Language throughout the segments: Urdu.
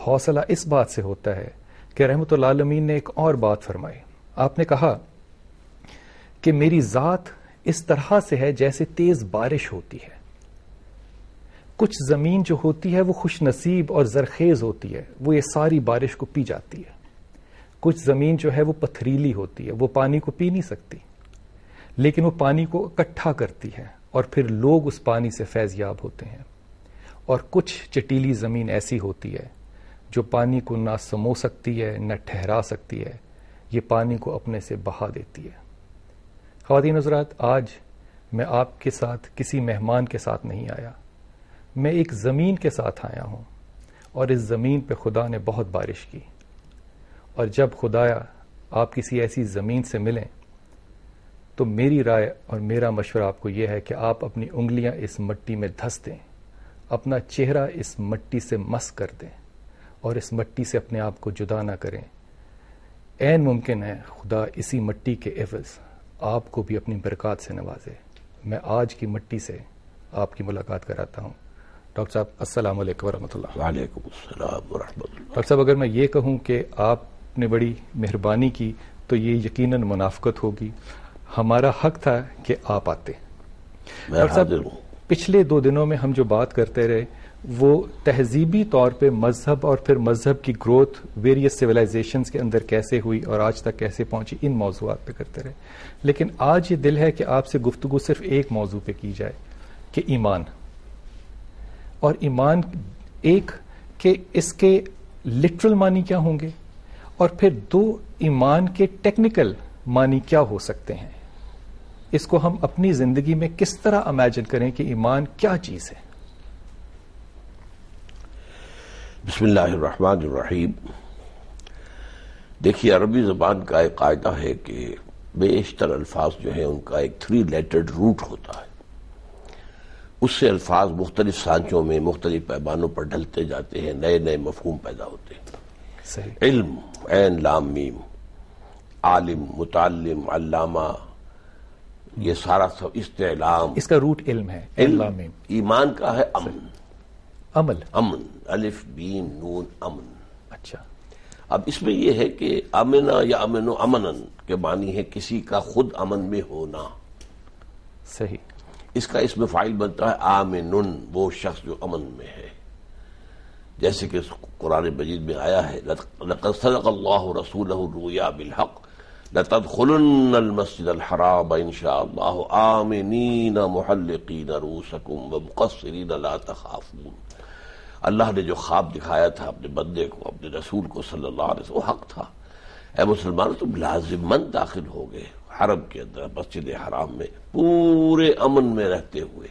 حوصلہ اس بات سے ہوتا ہے کہ رحمت اللہ عالمین نے ایک اور بات فرمائی. آپ نے کہا کہ میری ذات اس طرح سے ہے جیسے تیز بارش ہوتی ہے. کچھ زمین جو ہوتی ہے وہ خوش نصیب اور زرخیز ہوتی ہے، وہ یہ ساری بارش کو پی جاتی ہے. کچھ زمین جو ہے وہ پتھریلی ہوتی ہے، وہ پانی کو پی نہیں سکتی، لیکن وہ پانی کو اکٹھا کرتی ہے اور پھر لوگ اس پانی سے فیض یاب ہوتے ہیں. اور کچھ چٹیلی زمین ایسی ہوتی ہے جو پانی کو نہ سمو سکتی ہے نہ ٹھہرا سکتی ہے، یہ پانی کو اپنے سے بہا دیتی ہے. خواتین حضرات، آج میں آپ کے ساتھ کسی مہمان کے ساتھ نہیں آیا، میں ایک زمین کے ساتھ آیا ہوں، اور اس زمین پہ خدا نے بہت بارش کی. اور جب خدایا آپ کسی ایسی زمین سے ملیں تو میری رائے اور میرا مشورہ آپ کو یہ ہے کہ آپ اپنی انگلیاں اس مٹی میں دھس دیں، اپنا چہرہ اس مٹی سے مس کر دیں اور اس مٹی سے اپنے آپ کو جدا نہ کریں. عین ممکن ہے خدا اسی مٹی کے عوض آپ کو بھی اپنی برکات سے نوازے. میں آج کی مٹی سے آپ کی ملاقات کراتا ہوں. ڈاکٹر صاحب السلام علیکم ورحمۃ اللہ. وعلیکم السلام ورحمۃ اللہ. ڈاکٹر صاحب، اگر میں یہ کہوں کہ آپ نے بڑی مہربانی کی تو یہ یقیناً منافقت ہوگی. ہمارا حق تھا کہ آپ آتے. ڈاکٹر صاحب، پچھلے 2 دنوں میں ہم جو بات کرتے رہے وہ تہذیبی طور پہ مذہب اور پھر مذہب کی گروتھ ویریس سویلائزیشنز کے اندر کیسے ہوئی اور آج تک کیسے پہنچی، ان موضوعات پہ کرتے رہے. لیکن آج یہ دل ہے کہ آپ سے گفتگو صرف ایک موضوع پہ کی جائے کہ ایمان. اور ایمان ایک کہ اس کے لٹرل معنی کیا ہوں گے، اور پھر 2 ایمان کے ٹیکنیکل معنی کیا ہو سکتے ہیں. اس کو ہم اپنی زندگی میں کس طرح امیجن کریں کہ ایمان کیا چیز ہے. بسم اللہ الرحمن الرحیم. دیکھیے، عربی زبان کا ایک قاعدہ ہے کہ بیشتر الفاظ جو ہیں ان کا ایک 3 لیٹرڈ روٹ ہوتا ہے. اس سے الفاظ مختلف سانچوں میں مختلف پیمانوں پر ڈھلتے جاتے ہیں، نئے نئے مفہوم پیدا ہوتے ہیں. صحیح. علم، عین لام میم، عالم، متعلم، علامہ، یہ سارا سب استعلام، اس کا روٹ علم ہے. علم. ایمان کا ہے امن. عمل. امن، الف بین نون، امن. اچھا. اب اس میں یہ ہے کہ امنا یا امن و امنن کے معنی ہے کسی کا خود امن میں ہونا. صحیح. اس کا اس میں فاعل بنتا ہے آمنن، وہ شخص جو امن میں ہے. جیسے کہ قرآن مجید میں آیا ہے لقد صدق اللہ رسولہ الرؤیا بالحق لتدخلن المسجد الحرام ان شاء اللہ آمنین محلقین رؤوسکم ومقصرین لا تخافون. اللہ نے جو خواب دکھایا تھا اپنے بندے کو، اپنے رسول کو صلی اللہ علیہ وسلم، وہ حق تھا. اے مسلمان، تم لازماً داخل ہو گئے حرم کے اندر، مسجد حرام میں، پورے امن میں رہتے ہوئے.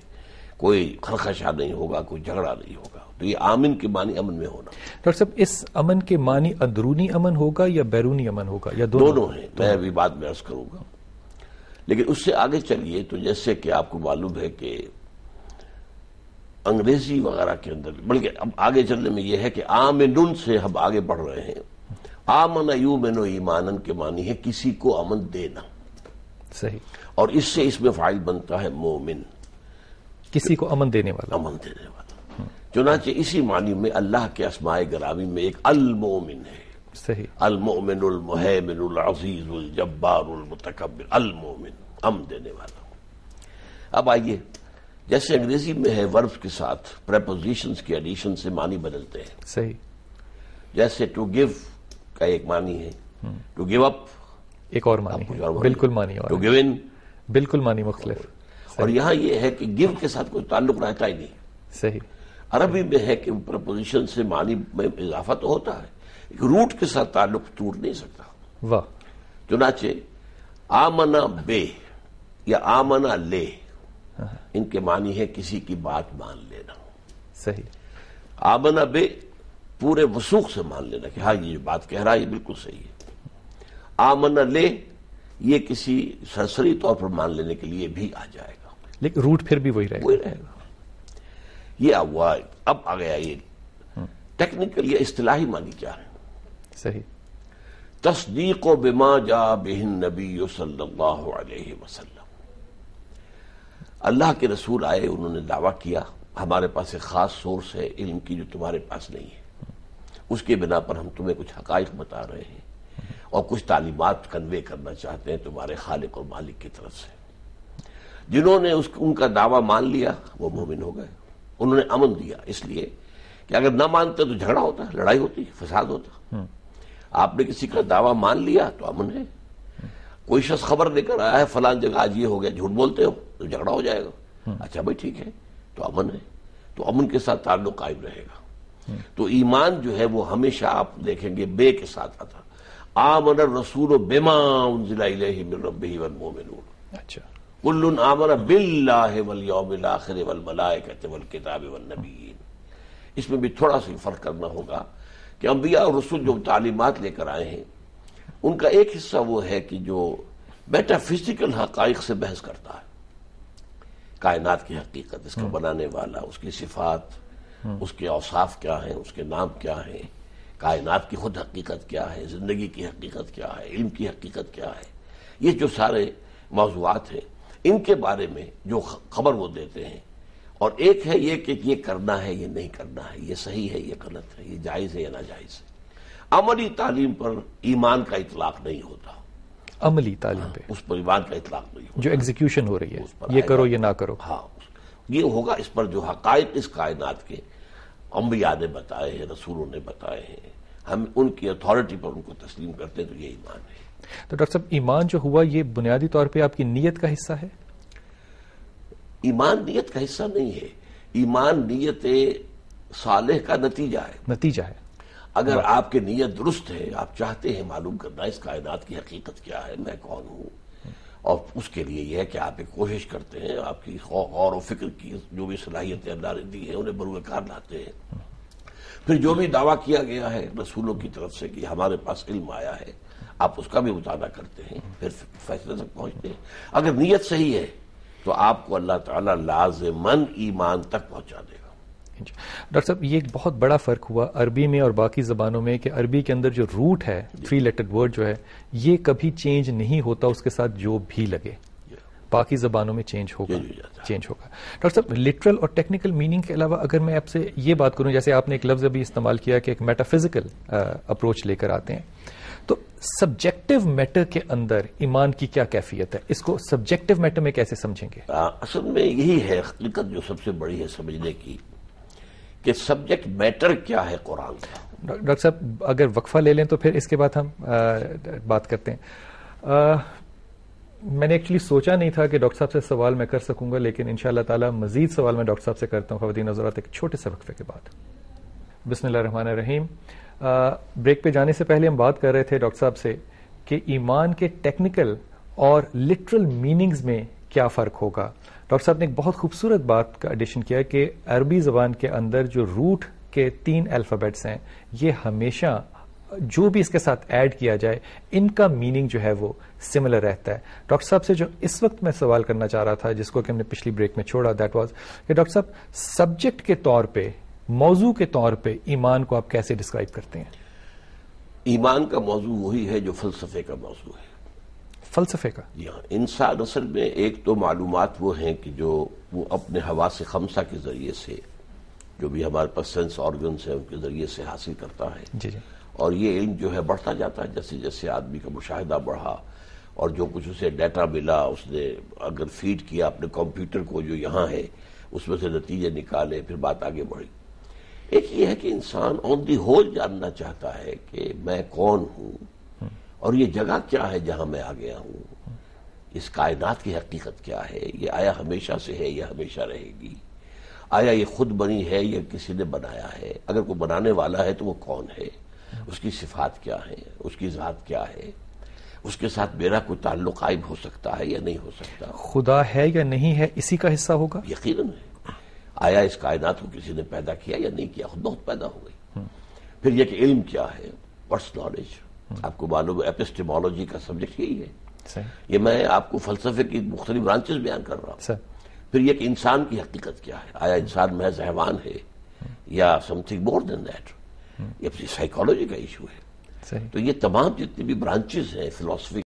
کوئی خرخشہ نہیں ہوگا، کوئی جھگڑا نہیں ہوگا. تو یہ آمن کے معنی امن میں ہونا. ڈاکٹر صاحب، اس امن کے معنی اندرونی امن ہوگا یا بیرونی امن ہوگا یا دونوں ہیں؟ میں ابھی بعد میں عرض کروں گا. لیکن اس سے آگے چلیے تو جیسے کہ آپ کو معلوم ہے کہ انگریزی وغیرہ کے اندر، بلکہ اب آگے چلنے میں یہ ہے کہ آمنن سے ہم آگے بڑھ رہے ہیں. آمن یؤمن ایمانن کے معنی ہے کسی کو امن دینا. صحیح. اور اس سے اس میں فاعل بنتا ہے مومن، کسی کو امن دینے والا. امن دینے والا. چنانچہ اسی معنی میں اللہ کے اسماء گرامی میں ایک المومن ہے. صحیح. المؤمن، المہیمن، العزیز، الجبار، المتکبر. المومن، امن دینے والا. اب آئیے، جیسے انگریزی میں ہے وربز کے ساتھ پریپوزیشنز کے ایڈیشن سے معنی بدلتے ہیں. صحیح. جیسے ٹو گیو کا ایک معنی ہے، ٹو گیو اپ ایک اور معنی ہے، بالکل معنی اور ٹو گیو ان بالکل معنی مختلف. اور یہاں یہ ہے کہ گیو کے ساتھ کوئی تعلق رہتا ہی نہیں. صحیح. عربی میں ہے کہ پریپوزیشن سے معنی میں اضافہ تو ہوتا ہے، ایک روٹ کے ساتھ تعلق ٹوٹ نہیں سکتا. واہ. چنانچہ آمنا بے یا آمنا لے، ان کے معنی ہے کسی کی بات مان لینا. صحیح. آمنا بے پورے وثوق سے مان لینا کہ ہاں یہ بات کہہ رہا ہے، یہ بالکل صحیح ہے. آمنا لے یہ کسی سرسری طور پر مان لینے کے لیے بھی آ جائے گا، لیکن روٹ پھر بھی وہی رہے گا. یہ ہوا. اب آ گیا یہ ٹیکنیکل یا اصطلاحی معنی کیا ہے. صحیح. تصدیق بما جاء بہ النبی صلی اللہ علیہ وسلم. اللہ کے رسول آئے، انہوں نے دعویٰ کیا ہمارے پاس ایک خاص سورس ہے علم کی جو تمہارے پاس نہیں ہے. اس کے بنا پر ہم تمہیں کچھ حقائق بتا رہے ہیں اور کچھ تعلیمات کنوے کرنا چاہتے ہیں تمہارے خالق اور مالک کی طرف سے. جنہوں نے ان کا دعویٰ مان لیا وہ مومن ہو گئے. انہوں نے امن دیا اس لیے کہ اگر نہ مانتے تو جھگڑا ہوتا، لڑائی ہوتی، فساد ہوتا. آپ نے کسی کا دعویٰ مان لیا تو امن ہے. کوئی شخص خبر لے کر آیا ہے فلاں جگہ آج یہ ہو گیا، جھوٹ بولتے ہو تو جھگڑا ہو جائے گا. اچھا بھائی ٹھیک ہے، تو امن ہے، تو امن کے ساتھ تعلق قائم رہے گا. تو ایمان جو ہے وہ ہمیشہ آپ دیکھیں گے بے کے ساتھ آتا. آمن الرسول بما انزل الیہ من ربہ والمؤمنون. اچھا. کل آمن باللہ والیوم الآخر والملائکۃ والکتاب والنبیین. اس میں بھی تھوڑا سا فرق کرنا ہوگا کہ انبیاء اور رسول جو تعلیمات لے کر آئے ہیں ان کا ایک حصہ وہ ہے کہ جو میٹا فزیکل حقائق سے بحث کرتا ہے. کائنات کی حقیقت، اس کا بنانے والا، اس کی صفات، اس کے اوصاف کیا ہیں، اس کے نام کیا ہیں، کائنات کی خود حقیقت کیا ہے، زندگی کی حقیقت کیا ہے، علم کی حقیقت کیا ہے. یہ جو سارے موضوعات ہیں ان کے بارے میں جو خبر وہ دیتے ہیں. اور ایک ہے یہ کہ یہ کرنا ہے، یہ نہیں کرنا ہے، یہ صحیح ہے، یہ غلط ہے، یہ جائز ہے یا ناجائز ہے. عملی تعلیم پر ایمان کا اطلاق نہیں ہوتا. عملی تعلیم پہ اس پر ایمان کا اطلاق نہیں ہوتا جو ایگزیکیوشن ہو رہی ہے، اس پر یہ کرو یہ نہ کرو. ہاں یہ ہوگا اس پر جو حقائق اس کائنات کے انبیاء نے بتائے ہیں، رسولوں نے بتائے ہیں، ہم ان کی اتھارٹی پر ان کو تسلیم کرتے ہیں، تو یہ ایمان ہے. تو ڈاکٹر صاحب ایمان جو ہوا یہ بنیادی طور پہ آپ کی نیت کا حصہ ہے؟ ایمان نیت کا حصہ نہیں ہے. ایمان نیت صالح کا نتیجہ ہے. نتیجہ ہے. اگر آپ کی نیت درست ہے، آپ چاہتے ہیں معلوم کرنا اس کائنات کی حقیقت کیا ہے، میں کون ہوں، اور اس کے لیے یہ ہے کہ آپ ایک کوشش کرتے ہیں، آپ کی غور و فکر کی جو بھی صلاحیتیں اللہ نے دی ہیں انہیں بروئے کار لاتے ہیں. پھر جو بھی دعویٰ کیا گیا ہے رسولوں کی طرف سے کہ ہمارے پاس علم آیا ہے، آپ اس کا بھی مطالعہ کرتے ہیں، پھر فیصلے تک پہنچتے ہیں. اگر نیت صحیح ہے تو آپ کو اللہ تعالیٰ لازماً ایمان تک پہنچا دے گا. ڈاکٹر صاحب یہ ایک بہت بڑا فرق ہوا عربی میں اور باقی زبانوں میں کہ عربی کے اندر جو روٹ ہے 3 لیٹرڈ ورڈ جو ہے یہ کبھی چینج نہیں ہوتا، اس کے ساتھ جو بھی لگے. باقی زبانوں میں چینج ہوگا. ڈاکٹر صاحب لٹرل اور ٹیکنیکل میننگ کے علاوہ اگر میں آپ سے یہ بات کروں، جیسے آپ نے ایک لفظ ابھی استعمال کیا کہ ایک میٹا فزیکل اپروچ لے کر آتے ہیں، تو سبجیکٹو میٹر کے اندر ایمان کی کیا کیفیت ہے؟ اس کو سبجیکٹو میٹر میں کیسے سمجھیں گے؟ اصل میں یہی ہے حقیقت جو سب سے بڑی ہے سمجھنے کی کہ سبجیکٹ میٹر کیا ہے قرآن کا. ڈاکٹر صاحب اگر وقفہ لے لیں تو پھر اس کے بعد ہم بات کرتے ہیں. میں نے ایکچولی سوچا نہیں تھا کہ ڈاکٹر صاحب سے سوال میں کر سکوں گا، لیکن انشاءاللہ تعالی مزید سوال میں ڈاکٹر صاحب سے کرتا ہوں خواتین حضرات ایک چھوٹے سے وقفے کے بعد. بسم اللہ الرحمن الرحیم. بریک پہ جانے سے پہلے ہم بات کر رہے تھے ڈاکٹر صاحب سے کہ ایمان کے ٹیکنیکل اور لٹرل میننگز میں کیا فرق ہوگا. ڈاکٹر صاحب نے ایک بہت خوبصورت بات کا ایڈیشن کیا کہ عربی زبان کے اندر جو روٹ کے 3 الفابیٹس ہیں یہ ہمیشہ جو بھی اس کے ساتھ ایڈ کیا جائے ان کا میننگ جو ہے وہ سملر رہتا ہے. ڈاکٹر صاحب سے جو اس وقت میں سوال کرنا چاہ رہا تھا جس کو کہ ہم نے پچھلی بریک میں چھوڑا، دیٹ واز کہ ڈاکٹر صاحب سبجیکٹ کے طور پہ، موضوع کے طور پہ ایمان کو آپ کیسے ڈسکرائب کرتے ہیں؟ ایمان کا موضوع وہی ہے جو فلسفے کا موضوع ہے. فلسفے کا؟ جی ہاں. انسان اصل میں ایک تو معلومات وہ ہیں کہ جو وہ اپنے حواس خمسہ کے ذریعے سے، جو بھی ہمارے پاس سینس آرگنز ہیں ان کے ذریعے سے حاصل کرتا ہے. جی جی. اور یہ علم جو ہے بڑھتا جاتا ہے جیسے جیسے آدمی کا مشاہدہ بڑھا اور جو کچھ اسے ڈیٹا ملا اس نے اگر فیڈ کیا اپنے کمپیوٹر کو جو یہاں ہے اس میں سے نتیجے نکالے، پھر بات آگے بڑھی. ایک یہ ہے کہ انسان آن دی ہول جاننا چاہتا ہے کہ میں کون ہوں اور یہ جگہ کیا ہے جہاں میں آ گیا ہوں، اس کائنات کی حقیقت کیا ہے، یہ آیا ہمیشہ سے ہے یا ہمیشہ رہے گی، آیا یہ خود بنی ہے یا کسی نے بنایا ہے، اگر کوئی بنانے والا ہے تو وہ کون ہے، اس کی صفات کیا ہے، اس کی ذات کیا ہے، اس کے ساتھ میرا کوئی تعلق قائم ہو سکتا ہے یا نہیں ہو سکتا، خدا ہے یا نہیں ہے اسی کا حصہ ہوگا. یقیناً ہے. آیا اس کائنات کو کسی نے پیدا کیا یا نہیں کیا، خود بہت پیدا ہو گئی. پھر یہ کہ علم کیا ہے، واٹس نالج. آپ کو معلوم ہے ایپسٹیمولوجی کا سبجیکٹ یہی ہے. یہ میں آپ کو فلسفے کی مختلف برانچز بیان کر رہا ہوں. پھر یہ کہ انسان کی حقیقت کیا ہے، آیا انسان محض حیوان ہے یا something more than that, یہ سائیکالوجی کا ایشو ہے. تو یہ تمام جتنی بھی برانچز ہیں فلسفی